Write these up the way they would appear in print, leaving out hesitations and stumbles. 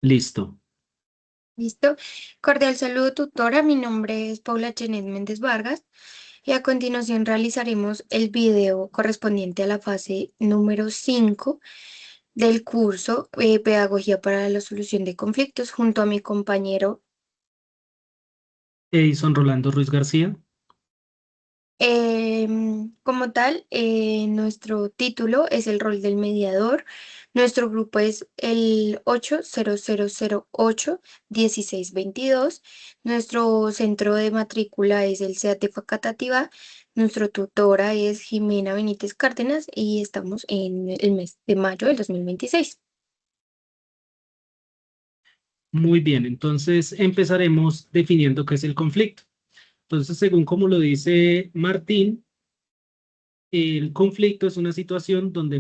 Listo. Listo. Cordial saludo, tutora. Mi nombre es Paula Chenet Méndez Vargas y a continuación realizaremos el video correspondiente a la fase número 5 del curso Pedagogía para la Solución de Conflictos junto a mi compañero. Edison Rolando Ruiz García. Como tal, nuestro título es el rol del mediador. Nuestro grupo es el 80008-1622. Nuestro centro de matrícula es el CEAT Facatativá. Nuestra tutora es Jimena Benítez Cárdenas y estamos en el mes de mayo del 2026. Muy bien, entonces empezaremos definiendo qué es el conflicto. Entonces, según como lo dice Martín, el conflicto es una situación donde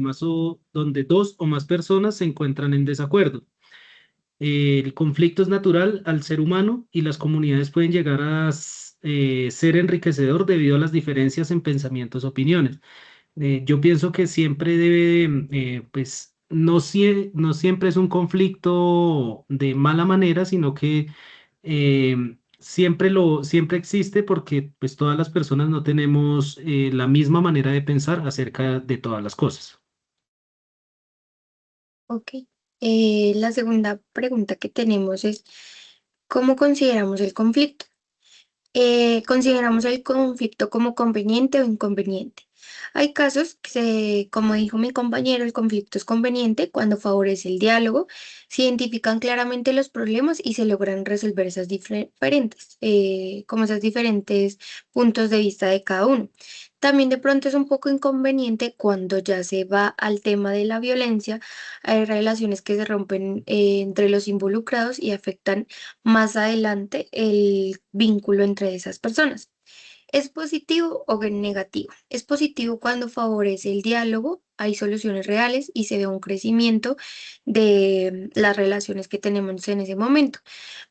dos o más personas se encuentran en desacuerdo. El conflicto es natural al ser humano y las comunidades pueden llegar a ser enriquecedor debido a las diferencias en pensamientos o opiniones. Yo pienso que siempre pues no siempre es un conflicto de mala manera, sino que siempre existe porque pues todas las personas no tenemos la misma manera de pensar acerca de todas las cosas. Ok. La segunda pregunta que tenemos es, ¿cómo consideramos el conflicto? Consideramos el conflicto como conveniente o inconveniente. Hay casos como dijo mi compañero, el conflicto es conveniente cuando favorece el diálogo, se identifican claramente los problemas y se logran resolver como esos diferentes puntos de vista de cada uno. También de pronto es un poco inconveniente cuando ya se va al tema de la violencia. Hay relaciones que se rompen entre los involucrados y afectan más adelante el vínculo entre esas personas. ¿Es positivo o negativo? Es positivo cuando favorece el diálogo, hay soluciones reales y se ve un crecimiento de las relaciones que tenemos en ese momento.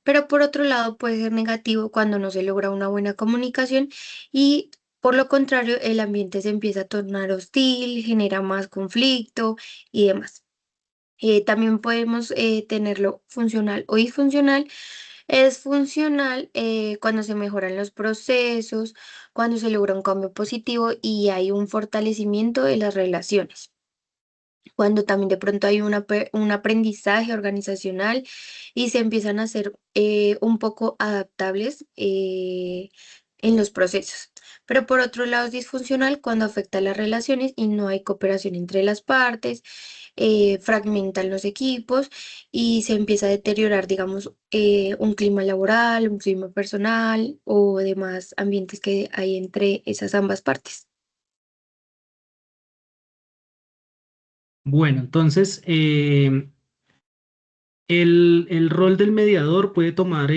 Pero por otro lado puede ser negativo cuando no se logra una buena comunicación y por lo contrario el ambiente se empieza a tornar hostil, genera más conflicto y demás. También podemos tenerlo funcional o disfuncional. Es funcional cuando se mejoran los procesos, cuando se logra un cambio positivo y hay un fortalecimiento de las relaciones. Cuando también de pronto hay un aprendizaje organizacional y se empiezan a ser un poco adaptables en los procesos. Pero por otro lado es disfuncional cuando afecta las relaciones y no hay cooperación entre las partes, fragmentan los equipos y se empieza a deteriorar, digamos, un clima laboral, un clima personal o demás ambientes que hay entre esas ambas partes. Bueno, entonces el rol del mediador puede tomar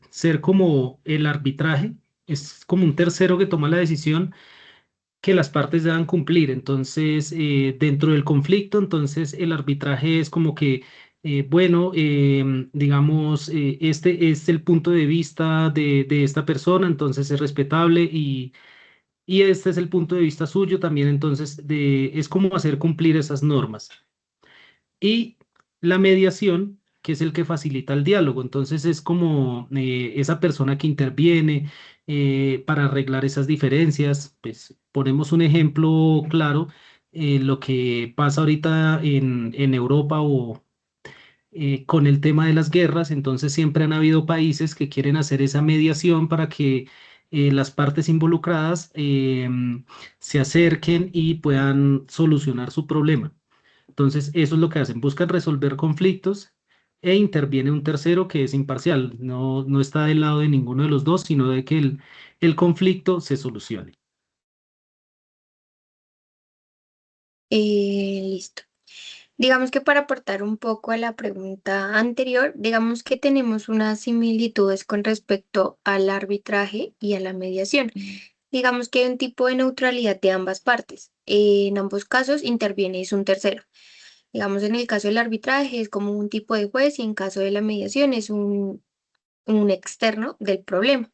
ser como el arbitraje, es como un tercero que toma la decisión que las partes deban cumplir. Entonces, dentro del conflicto, entonces el arbitraje es como que, bueno, digamos, este es el punto de vista de esta persona, entonces es respetable y este es el punto de vista suyo también, entonces es como hacer cumplir esas normas. Y la mediación, que es el que facilita el diálogo. Entonces es como esa persona que interviene para arreglar esas diferencias. Pues ponemos un ejemplo claro, lo que pasa ahorita en Europa o con el tema de las guerras. Entonces siempre han habido países que quieren hacer esa mediación para que las partes involucradas se acerquen y puedan solucionar su problema. Entonces, eso es lo que hacen, buscan resolver conflictos e interviene un tercero que es imparcial, no está del lado de ninguno de los dos, sino de que el conflicto se solucione. Listo. Digamos que para aportar un poco a la pregunta anterior, digamos que tenemos unas similitudes con respecto al arbitraje y a la mediación. Digamos que hay un tipo de neutralidad de ambas partes. En ambos casos interviene es un tercero. Digamos, en el caso del arbitraje es como un tipo de juez y en caso de la mediación es un externo del problema.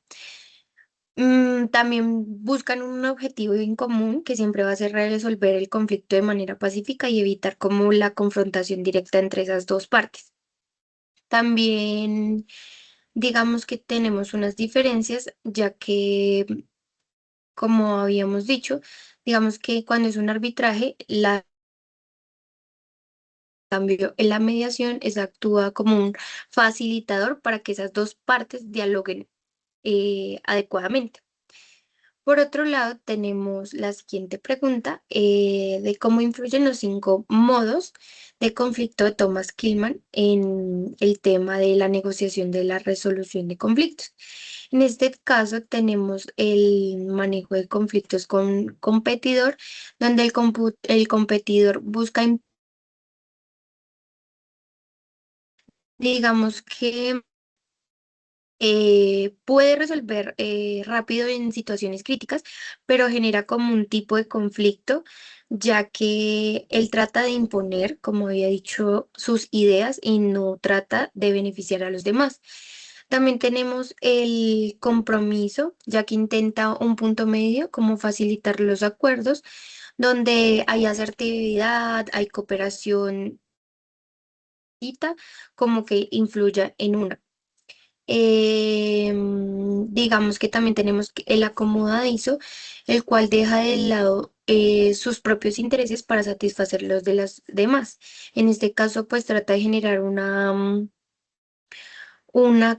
También buscan un objetivo en común que siempre va a ser resolver el conflicto de manera pacífica y evitar como la confrontación directa entre esas dos partes. También digamos que tenemos unas diferencias, ya que, como habíamos dicho, digamos que cuando es un arbitraje, la cambio en la mediación es actúa como un facilitador para que esas dos partes dialoguen adecuadamente. Por otro lado, tenemos la siguiente pregunta de cómo influyen los 5 modos de conflicto de Thomas Kilmann en el tema de la negociación de la resolución de conflictos. En este caso, tenemos el manejo de conflictos con competidor, donde el competidor busca, digamos que puede resolver rápido en situaciones críticas, pero genera como un tipo de conflicto, ya que él trata de imponer, como había dicho, sus ideas y no trata de beneficiar a los demás. También tenemos el compromiso, ya que intenta un punto medio, como facilitar los acuerdos, donde hay asertividad, hay cooperación, como que influya en una. Digamos que también tenemos el acomodadizo, el cual deja de lado sus propios intereses para satisfacer los de las demás. En este caso, pues trata de generar una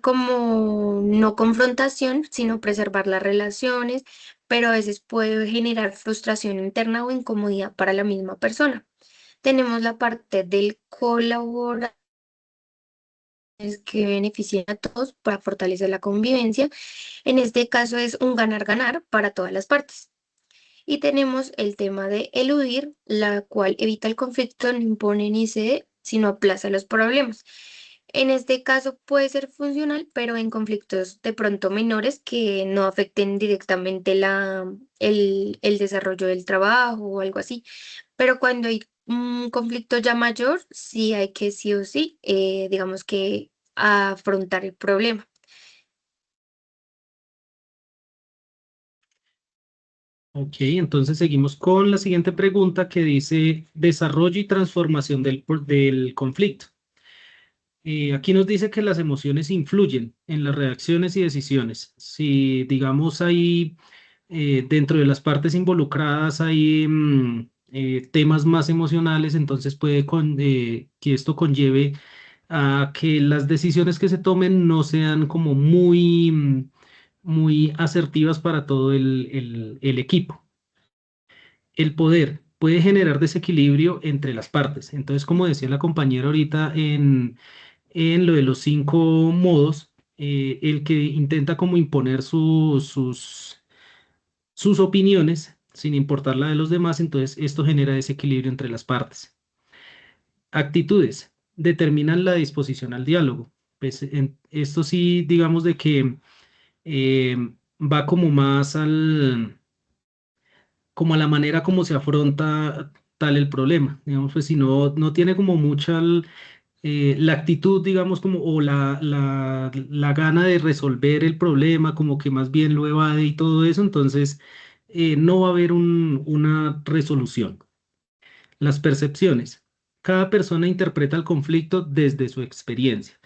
como no confrontación, sino preservar las relaciones, pero a veces puede generar frustración interna o incomodidad para la misma persona. Tenemos la parte del colaborador que benefician a todos para fortalecer la convivencia. En este caso es un ganar-ganar para todas las partes. Y tenemos el tema de eludir, la cual evita el conflicto, no impone ni cede, sino aplaza los problemas. En este caso puede ser funcional, pero en conflictos de pronto menores que no afecten directamente el desarrollo del trabajo o algo así. Pero cuando hay un conflicto ya mayor, sí hay que sí o sí, digamos que afrontar el problema. Ok, entonces seguimos con la siguiente pregunta que dice desarrollo y transformación del conflicto. Aquí nos dice que las emociones influyen en las reacciones y decisiones. Si, digamos, hay dentro de las partes involucradas hay temas más emocionales, entonces puede que esto conlleve a que las decisiones que se tomen no sean como muy asertivas para todo el equipo. El poder puede generar desequilibrio entre las partes. Entonces, como decía la compañera ahorita en lo de los 5 modos, el que intenta como imponer sus opiniones sin importar la de los demás, entonces esto genera desequilibrio entre las partes. Actitudes determinan la disposición al diálogo. Pues, esto sí, digamos de que eh, va como más como a la manera como se afronta tal el problema. Digamos, pues si no tiene como mucha la actitud, digamos, como, o la gana de resolver el problema, como que más bien lo evade y todo eso, entonces no va a haber una resolución. Las percepciones. Cada persona interpreta el conflicto desde su experiencia.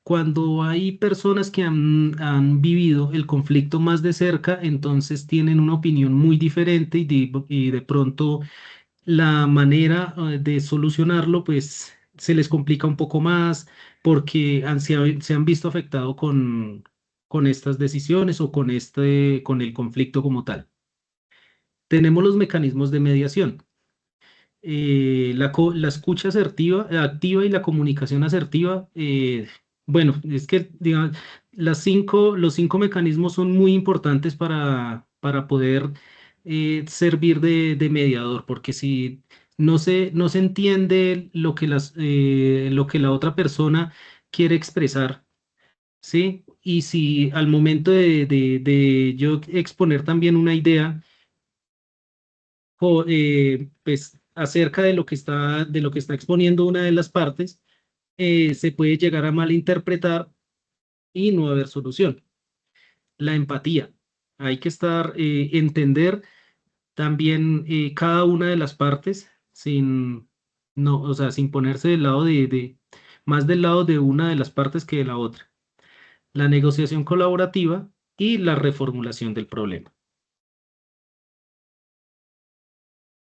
Cuando hay personas que han vivido el conflicto más de cerca, entonces tienen una opinión muy diferente y de pronto la manera de solucionarlo, pues se les complica un poco más porque se han visto afectados con estas decisiones o con el conflicto como tal. Tenemos los mecanismos de mediación. La escucha activa y la comunicación asertiva. Bueno, es que digamos, los 5 mecanismos son muy importantes para poder servir de mediador, porque si no se entiende lo que la otra persona quiere expresar, ¿sí? Y si al momento de yo exponer también una idea, pues acerca de lo que está exponiendo una de las partes, se puede llegar a malinterpretar y no haber solución. La empatía. Hay que entender también cada una de las partes sin, no, o sea, sin ponerse del lado más del lado de una de las partes que de la otra, la negociación colaborativa y la reformulación del problema.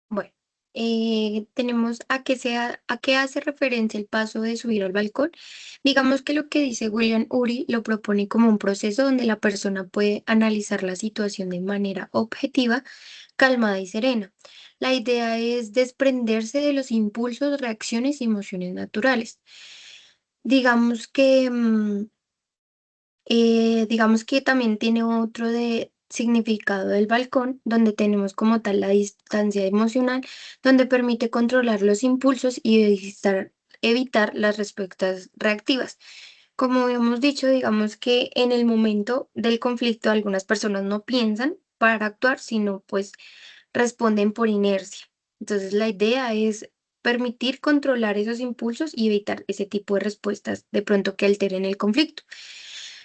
Bueno, tenemos a qué hace referencia el paso de subir al balcón. Digamos que lo que dice William Ury lo propone como un proceso donde la persona puede analizar la situación de manera objetiva, calmada y serena. La idea es desprenderse de los impulsos, reacciones y emociones naturales. Digamos que digamos que también tiene otro de significado del balcón, donde tenemos como tal la distancia emocional, donde permite controlar los impulsos y evitar las respuestas reactivas. Como hemos dicho, digamos que en el momento del conflicto algunas personas no piensan para actuar, sino pues responden por inercia. Entonces la idea es permitir controlar esos impulsos y evitar ese tipo de respuestas de pronto que alteren el conflicto.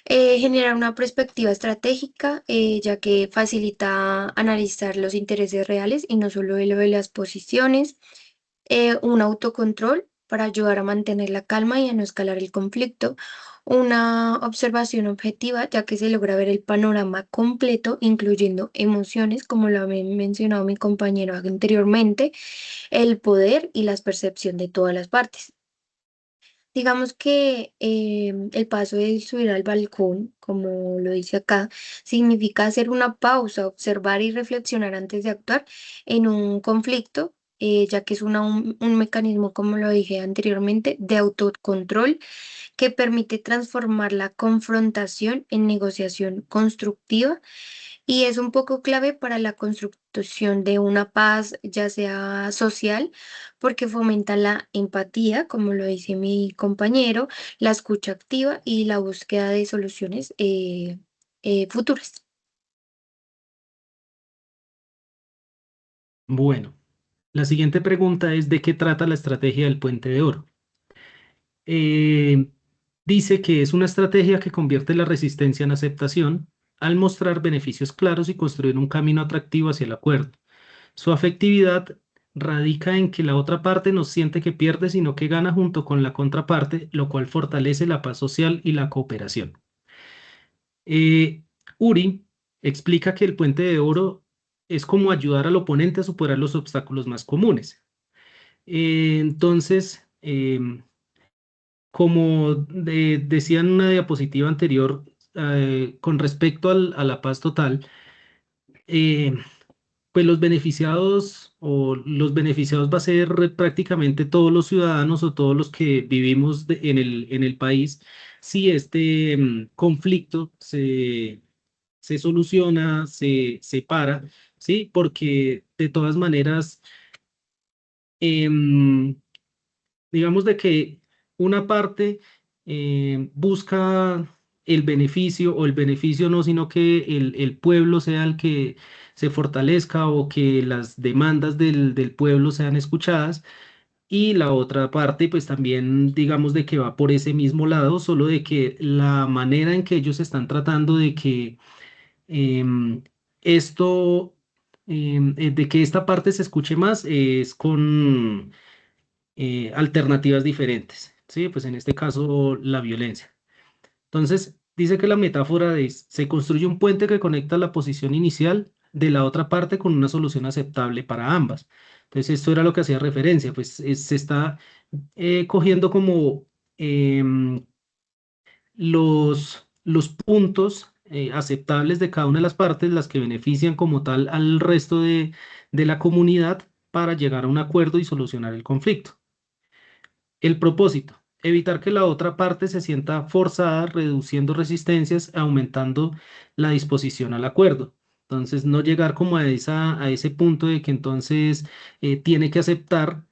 Generar una perspectiva estratégica, ya que facilita analizar los intereses reales y no solo de lo de las posiciones. Un autocontrol para ayudar a mantener la calma y a no escalar el conflicto. Una observación objetiva, ya que se logra ver el panorama completo, incluyendo emociones, como lo había mencionado mi compañero anteriormente, el poder y la percepción de todas las partes. Digamos que el paso de subir al balcón, como lo dice acá, significa hacer una pausa, observar y reflexionar antes de actuar en un conflicto, ya que es un mecanismo, como lo dije anteriormente, de autocontrol que permite transformar la confrontación en negociación constructiva y es un poco clave para la construcción de una paz, ya sea social, porque fomenta la empatía, como lo dice mi compañero, la escucha activa y la búsqueda de soluciones futuras. Bueno, la siguiente pregunta es ¿de qué trata la estrategia del puente de oro? Eh, Dice que es una estrategia que convierte la resistencia en aceptación al mostrar beneficios claros y construir un camino atractivo hacia el acuerdo. Su afectividad radica en que la otra parte no siente que pierde, sino que gana junto con la contraparte, lo cual fortalece la paz social y la cooperación. Eh, Uri explica que el puente de oro es como ayudar al oponente a superar los obstáculos más comunes. Entonces, como decía en una diapositiva anterior, con respecto a la paz total, eh, pues los beneficiados va a ser prácticamente todos los ciudadanos o todos los que vivimos en el país si este conflicto se soluciona, se para, ¿sí? Porque de todas maneras, em, digamos de que una parte busca el beneficio o el beneficio no, sino que el pueblo sea el que se fortalezca o que las demandas del pueblo sean escuchadas. Y la otra parte, pues también digamos de que va por ese mismo lado, solo de que la manera en que ellos están tratando de que em, esto, de que esta parte se escuche más, es con alternativas diferentes, ¿sí? Pues en este caso la violencia. Entonces, dice que la metáfora es, se construye un puente que conecta la posición inicial de la otra parte con una solución aceptable para ambas. Entonces, esto era lo que hacía referencia, pues se está cogiendo como em, los puntos aceptables de cada una de las partes, las que benefician como tal al resto de la comunidad para llegar a un acuerdo y solucionar el conflicto. El propósito, evitar que la otra parte se sienta forzada, reduciendo resistencias, aumentando la disposición al acuerdo. Entonces, no llegar como a ese punto de que entonces tiene que aceptar,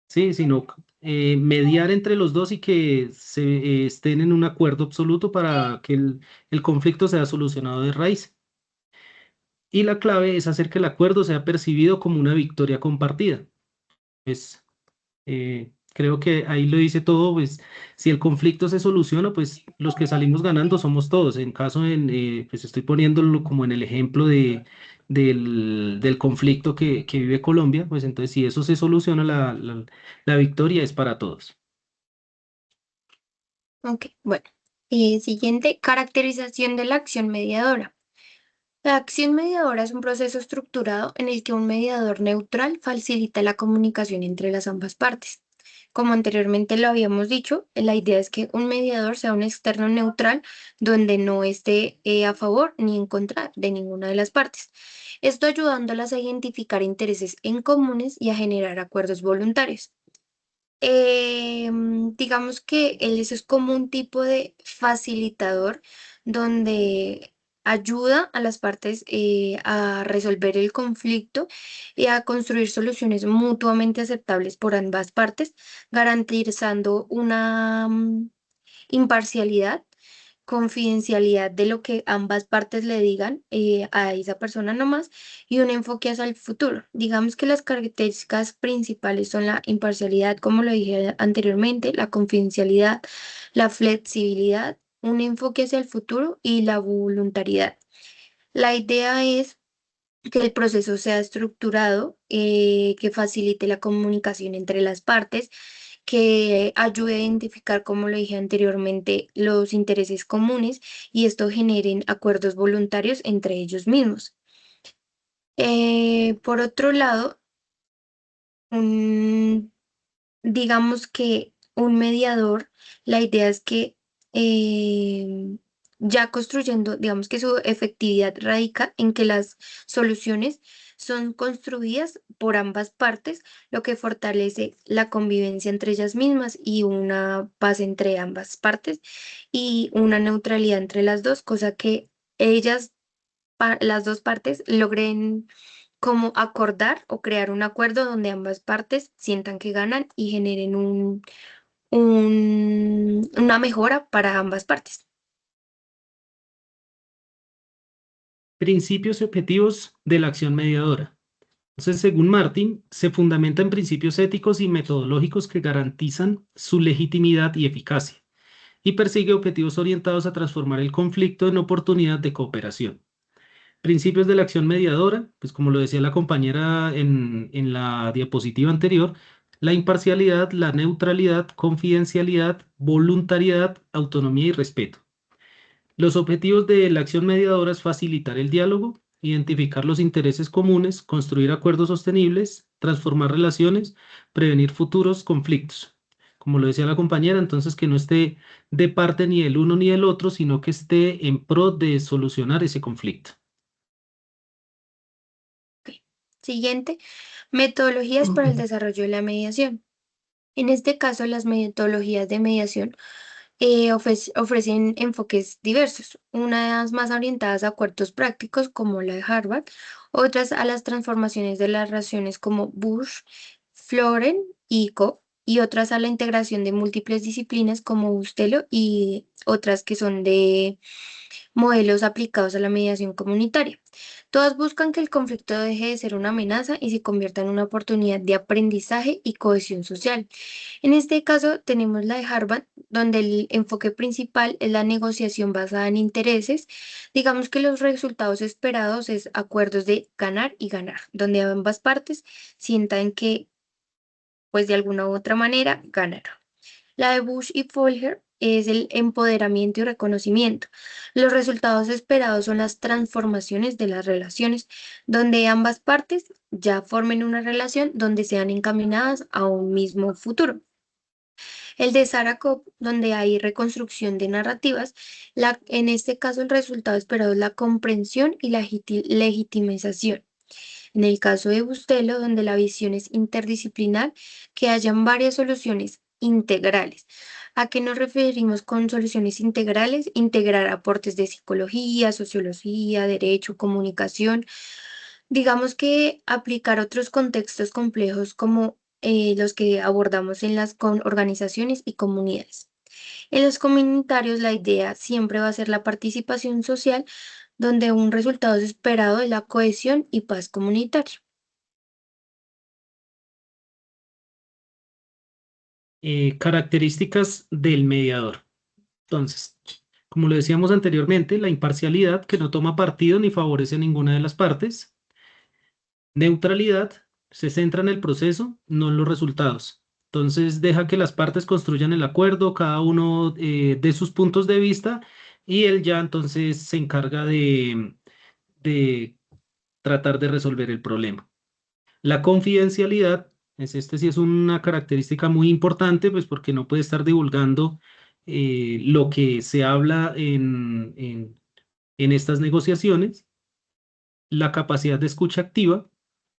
¿sí? Sino mediar entre los dos y que estén en un acuerdo absoluto para que el conflicto sea solucionado de raíz. Y la clave es hacer que el acuerdo sea percibido como una victoria compartida. Es creo que ahí lo dice todo, pues si el conflicto se soluciona, pues los que salimos ganando somos todos. En caso, pues estoy poniéndolo como en el ejemplo del conflicto que vive Colombia, pues entonces si eso se soluciona, la victoria es para todos. Ok, bueno. Siguiente, caracterización de la acción mediadora. La acción mediadora es un proceso estructurado en el que un mediador neutral facilita la comunicación entre las ambas partes. Como anteriormente lo habíamos dicho, la idea es que un mediador sea un externo neutral donde no esté a favor ni en contra de ninguna de las partes. Esto ayudándolas a identificar intereses en comunes y a generar acuerdos voluntarios. Digamos que él es como un tipo de facilitador donde ayuda a las partes a resolver el conflicto y a construir soluciones mutuamente aceptables por ambas partes, garantizando una imparcialidad, confidencialidad de lo que ambas partes le digan a esa persona nomás y un enfoque hacia el futuro. Digamos que las características principales son la imparcialidad, como lo dije anteriormente, la confidencialidad, la flexibilidad, un enfoque hacia el futuro y la voluntariedad. La idea es que el proceso sea estructurado, que facilite la comunicación entre las partes, que ayude a identificar, como lo dije anteriormente, los intereses comunes y esto generen acuerdos voluntarios entre ellos mismos. Por otro lado, un digamos que un mediador, la idea es que ya construyendo, digamos que su efectividad radica en que las soluciones son construidas por ambas partes, lo que fortalece la convivencia entre ellas mismas y una paz entre ambas partes y una neutralidad entre las dos, cosa que ellas, las dos partes, logren como acordar o crear un acuerdo donde ambas partes sientan que ganan y generen una mejora para ambas partes. Principios y objetivos de la acción mediadora. Entonces, según Martin, se fundamenta en principios éticos y metodológicos que garantizan su legitimidad y eficacia, y persigue objetivos orientados a transformar el conflicto en oportunidad de cooperación. Principios de la acción mediadora, pues como lo decía la compañera en la diapositiva anterior, la imparcialidad, la neutralidad, confidencialidad, voluntariedad, autonomía y respeto. Los objetivos de la acción mediadora es facilitar el diálogo, identificar los intereses comunes, construir acuerdos sostenibles, transformar relaciones, prevenir futuros conflictos. Como lo decía la compañera, entonces que no esté de parte ni el uno ni el otro, sino que esté en pro de solucionar ese conflicto. Ok. Siguiente, metodologías para el desarrollo de la mediación. En este caso, las metodologías de mediación ofrecen enfoques diversos, unas más orientadas a acuerdos prácticos como la de Harvard, otras a las transformaciones de las relaciones como Bush, Floren y Koch, y otras a la integración de múltiples disciplinas como Bustelo y otras que son de modelos aplicados a la mediación comunitaria. Todas buscan que el conflicto deje de ser una amenaza y se convierta en una oportunidad de aprendizaje y cohesión social. En este caso tenemos la de Harvard, donde el enfoque principal es la negociación basada en intereses. Digamos que los resultados esperados es acuerdos de ganar y ganar, donde ambas partes sientan que, pues de alguna u otra manera, ganaron. La de Bush y Folger es el empoderamiento y reconocimiento. Los resultados esperados son las transformaciones de las relaciones, donde ambas partes ya formen una relación donde sean encaminadas a un mismo futuro. El de Sarah Cobb, donde hay reconstrucción de narrativas, en este caso el resultado esperado es la comprensión y la legitimización. En el caso de Bustelo, donde la visión es interdisciplinar, que hayan varias soluciones integrales. ¿A qué nos referimos con soluciones integrales? Integrar aportes de psicología, sociología, derecho, comunicación. Digamos que aplicar otros contextos complejos como los que abordamos en las organizaciones y comunidades. En los comunitarios, la idea siempre va a ser la participación social, donde un resultado esperado es la cohesión y paz comunitaria. Características del mediador. Entonces, como lo decíamos anteriormente, la imparcialidad, que no toma partido ni favorece a ninguna de las partes. Neutralidad, se centra en el proceso, no en los resultados. Entonces deja que las partes construyan el acuerdo, cada uno de sus puntos de vista, y él ya entonces se encarga de tratar de resolver el problema. La confidencialidad, sí es una característica muy importante, pues porque no puede estar divulgando lo que se habla en estas negociaciones. La capacidad de escucha activa,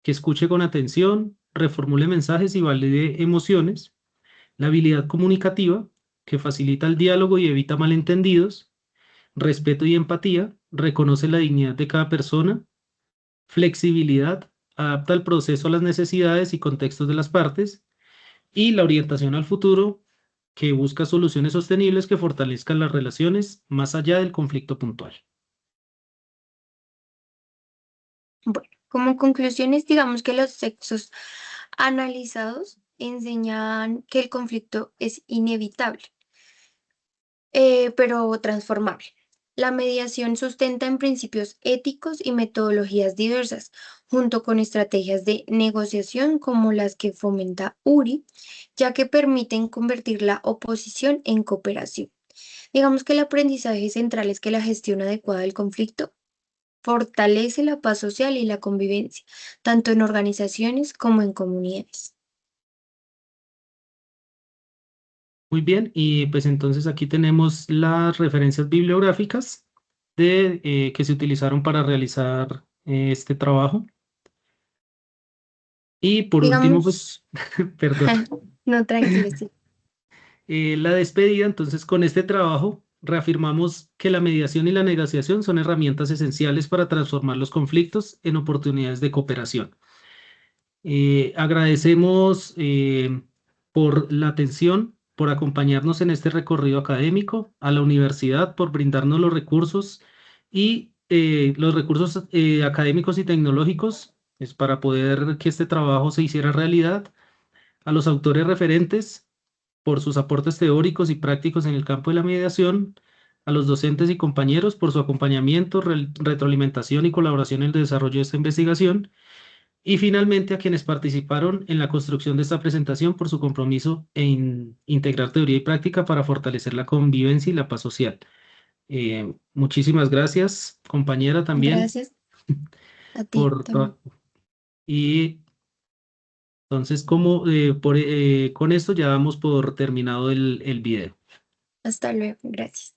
que escuche con atención, reformule mensajes y valide emociones. La habilidad comunicativa, que facilita el diálogo y evita malentendidos. Respeto y empatía, reconoce la dignidad de cada persona. Flexibilidad, adapta el proceso a las necesidades y contextos de las partes. Y la orientación al futuro, que busca soluciones sostenibles que fortalezcan las relaciones más allá del conflicto puntual. Bueno, como conclusiones, digamos que los sexos analizados enseñan que el conflicto es inevitable, pero transformable. La mediación sustenta en principios éticos y metodologías diversas, junto con estrategias de negociación como las que fomenta URI, ya que permiten convertir la oposición en cooperación. Digamos que el aprendizaje central es que la gestión adecuada del conflicto fortalece la paz social y la convivencia, tanto en organizaciones como en comunidades. Muy bien, y pues entonces aquí tenemos las referencias bibliográficas que se utilizaron para realizar este trabajo. Y por último, Digamos, pues, perdón, no, tranquilo, sí. la despedida. Entonces, con este trabajo reafirmamos que la mediación y la negociación son herramientas esenciales para transformar los conflictos en oportunidades de cooperación. Agradecemos por la atención, por acompañarnos en este recorrido académico, a la universidad por brindarnos los recursos y los recursos académicos y tecnológicos para poder que este trabajo se hiciera realidad, a los autores referentes por sus aportes teóricos y prácticos en el campo de la mediación, a los docentes y compañeros por su acompañamiento, retroalimentación y colaboración en el desarrollo de esta investigación, y finalmente a quienes participaron en la construcción de esta presentación por su compromiso en integrar teoría y práctica para fortalecer la convivencia y la paz social. Muchísimas gracias, compañera, también Gracias a ti por también. todo. Y entonces, con esto ya damos por terminado el video. Hasta luego. Gracias.